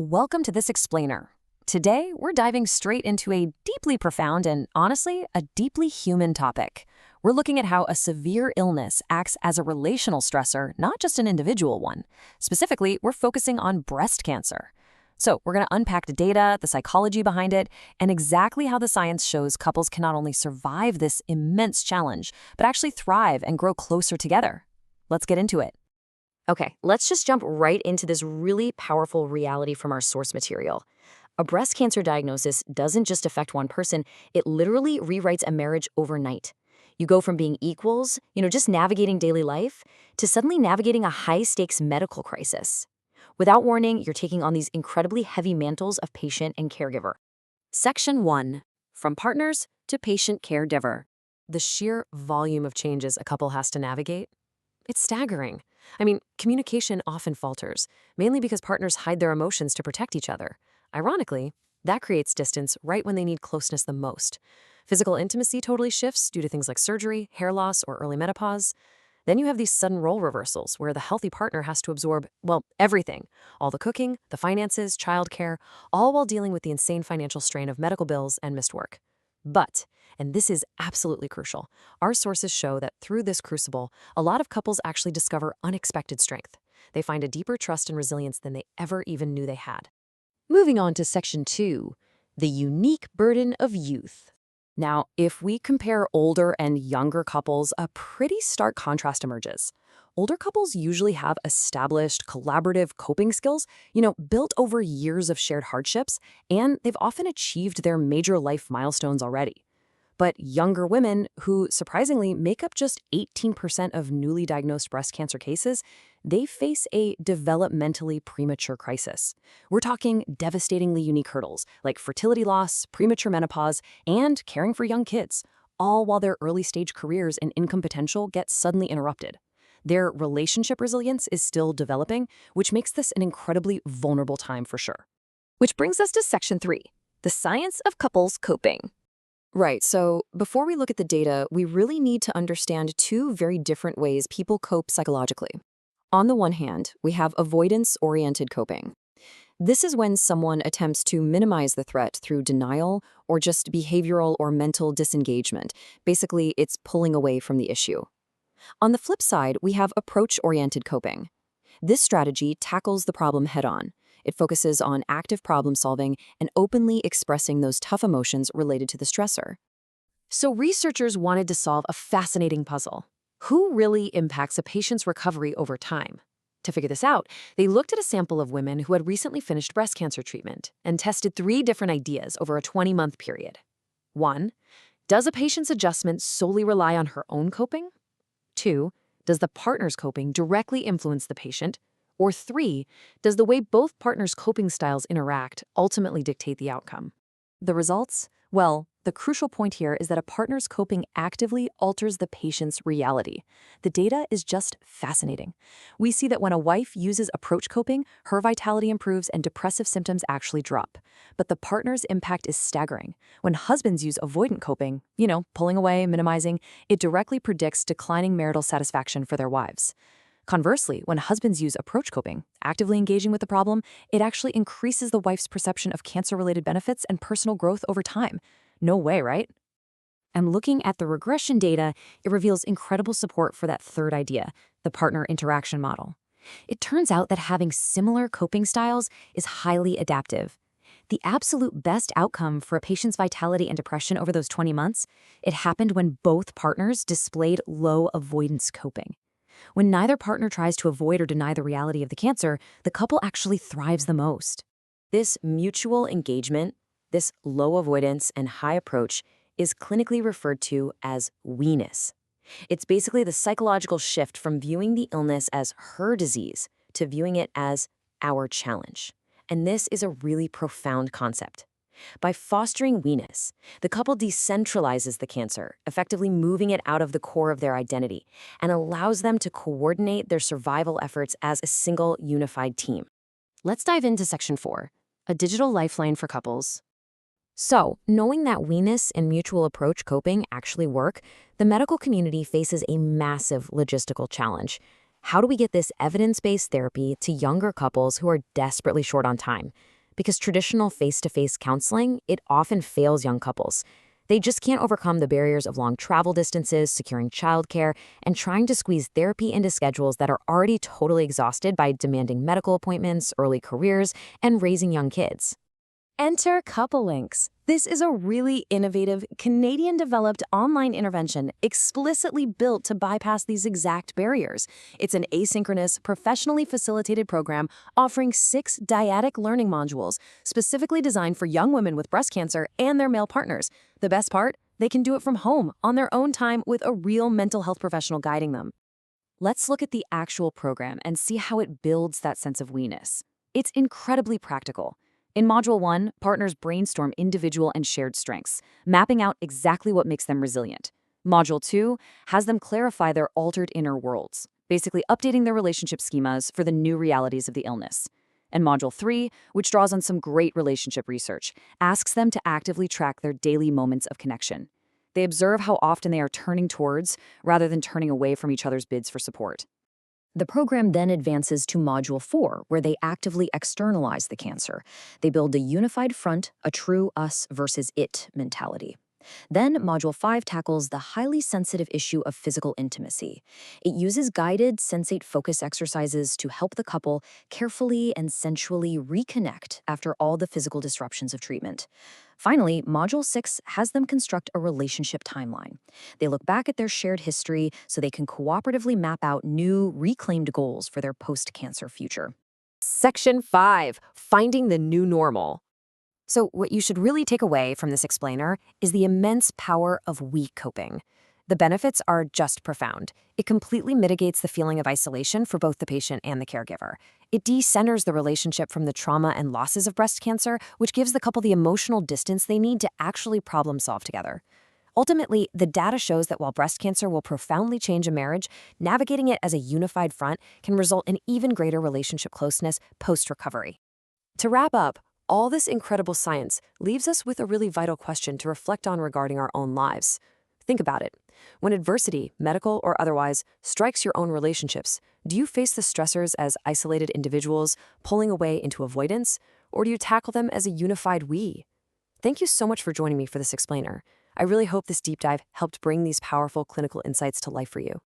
Welcome to this explainer. Today, we're diving straight into a deeply profound and, honestly, a deeply human topic. We're looking at how a severe illness acts as a relational stressor, not just an individual one. Specifically, we're focusing on breast cancer. So, we're going to unpack the data, the psychology behind it, and exactly how the science shows couples can not only survive this immense challenge, but actually thrive and grow closer together. Let's get into it. Okay, let's just jump right into this really powerful reality from our source material. A breast cancer diagnosis doesn't just affect one person, it literally rewrites a marriage overnight. You go from being equals, just navigating daily life, to suddenly navigating a high-stakes medical crisis. Without warning, you're taking on these incredibly heavy mantles of patient and caregiver. Section 1. From partners to patient caregiver. The sheer volume of changes a couple has to navigate? It's staggering. Communication often falters, mainly because partners hide their emotions to protect each other. Ironically, that creates distance right when they need closeness the most. Physical intimacy totally shifts due to things like surgery, hair loss, or early menopause. Then you have these sudden role reversals where the healthy partner has to absorb, everything. All the cooking, the finances, childcare, all while dealing with the insane financial strain of medical bills and missed work. But, and this is absolutely crucial, our sources show that through this crucible, a lot of couples actually discover unexpected strength. They find a deeper trust and resilience than they ever even knew they had. Moving on to Section 2, the unique burden of youth. Now, if we compare older and younger couples, a pretty stark contrast emerges. Older couples usually have established collaborative coping skills, built over years of shared hardships, and they've often achieved their major life milestones already. But younger women, who surprisingly make up just 18% of newly diagnosed breast cancer cases, they face a developmentally premature crisis. We're talking devastatingly unique hurdles like fertility loss, premature menopause, and caring for young kids, all while their early-stage careers and income potential get suddenly interrupted. Their relationship resilience is still developing, which makes this an incredibly vulnerable time for sure. Which brings us to Section 3, the science of couples coping. Right, so before we look at the data, we really need to understand two very different ways people cope psychologically. On the one hand, we have avoidance-oriented coping. This is when someone attempts to minimize the threat through denial or just behavioral or mental disengagement. Basically, it's pulling away from the issue. On the flip side, we have approach-oriented coping. This strategy tackles the problem head-on. It focuses on active problem solving and openly expressing those tough emotions related to the stressor. So researchers wanted to solve a fascinating puzzle. Who really impacts a patient's recovery over time? To figure this out, they looked at a sample of women who had recently finished breast cancer treatment and tested 3 different ideas over a 20-month period. 1. Does a patient's adjustment solely rely on her own coping? 2. Does the partner's coping directly influence the patient? Or 3, does the way both partners' coping styles interact ultimately dictate the outcome? The results? Well, the crucial point here is that a partner's coping actively alters the patient's reality. The data is just fascinating. We see that when a wife uses approach coping, her vitality improves and depressive symptoms actually drop. But the partner's impact is staggering. When husbands use avoidant coping, pulling away, minimizing, it directly predicts declining marital satisfaction for their wives. Conversely, when husbands use approach coping, actively engaging with the problem, it actually increases the wife's perception of cancer-related benefits and personal growth over time. No way, right? And looking at the regression data, it reveals incredible support for that third idea, the partner interaction model. It turns out that having similar coping styles is highly adaptive. The absolute best outcome for a patient's vitality and depression over those 20 months, it happened when both partners displayed low avoidance coping. When neither partner tries to avoid or deny the reality of the cancer, the couple actually thrives the most. This mutual engagement, this low avoidance and high approach, is clinically referred to as we-ness. It's basically the psychological shift from viewing the illness as her disease to viewing it as our challenge. And this is a really profound concept. By fostering we-ness, the couple decentralizes the cancer, effectively moving it out of the core of their identity, and allows them to coordinate their survival efforts as a single, unified team. Let's dive into Section 4, a digital lifeline for couples. So, knowing that we-ness and mutual approach coping actually work, the medical community faces a massive logistical challenge. How do we get this evidence-based therapy to younger couples who are desperately short on time? Because traditional face-to-face counseling, it often fails young couples. They just can't overcome the barriers of long travel distances, securing childcare, and trying to squeeze therapy into schedules that are already totally exhausted by demanding medical appointments, early careers, and raising young kids. Enter Couple Links. This is a really innovative, Canadian-developed online intervention explicitly built to bypass these exact barriers. It's an asynchronous, professionally facilitated program offering 6 dyadic learning modules specifically designed for young women with breast cancer and their male partners. The best part? They can do it from home, on their own time, with a real mental health professional guiding them. Let's look at the actual program and see how it builds that sense of we-ness. It's incredibly practical. In Module 1, partners brainstorm individual and shared strengths, mapping out exactly what makes them resilient. Module 2 has them clarify their altered inner worlds, basically updating their relationship schemas for the new realities of the illness. And Module 3, which draws on some great relationship research, asks them to actively track their daily moments of connection. They observe how often they are turning towards rather than turning away from each other's bids for support. The program then advances to Module 4, where they actively externalize the cancer. They build a unified front, a true us versus it mentality. Then Module 5 tackles the highly sensitive issue of physical intimacy. It uses guided sensate focus exercises to help the couple carefully and sensually reconnect after all the physical disruptions of treatment. Finally, Module 6 has them construct a relationship timeline. They look back at their shared history so they can cooperatively map out new, reclaimed goals for their post-cancer future. Section 5, Finding the New Normal. So what you should really take away from this explainer is the immense power of we coping. The benefits are just profound. It completely mitigates the feeling of isolation for both the patient and the caregiver. It decenters the relationship from the trauma and losses of breast cancer, which gives the couple the emotional distance they need to actually problem solve together. Ultimately, the data shows that while breast cancer will profoundly change a marriage, navigating it as a unified front can result in even greater relationship closeness post-recovery. To wrap up, all this incredible science leaves us with a really vital question to reflect on regarding our own lives. Think about it. When adversity, medical or otherwise, strikes your own relationships, do you face the stressors as isolated individuals, pulling away into avoidance, or do you tackle them as a unified we? Thank you so much for joining me for this explainer. I really hope this deep dive helped bring these powerful clinical insights to life for you.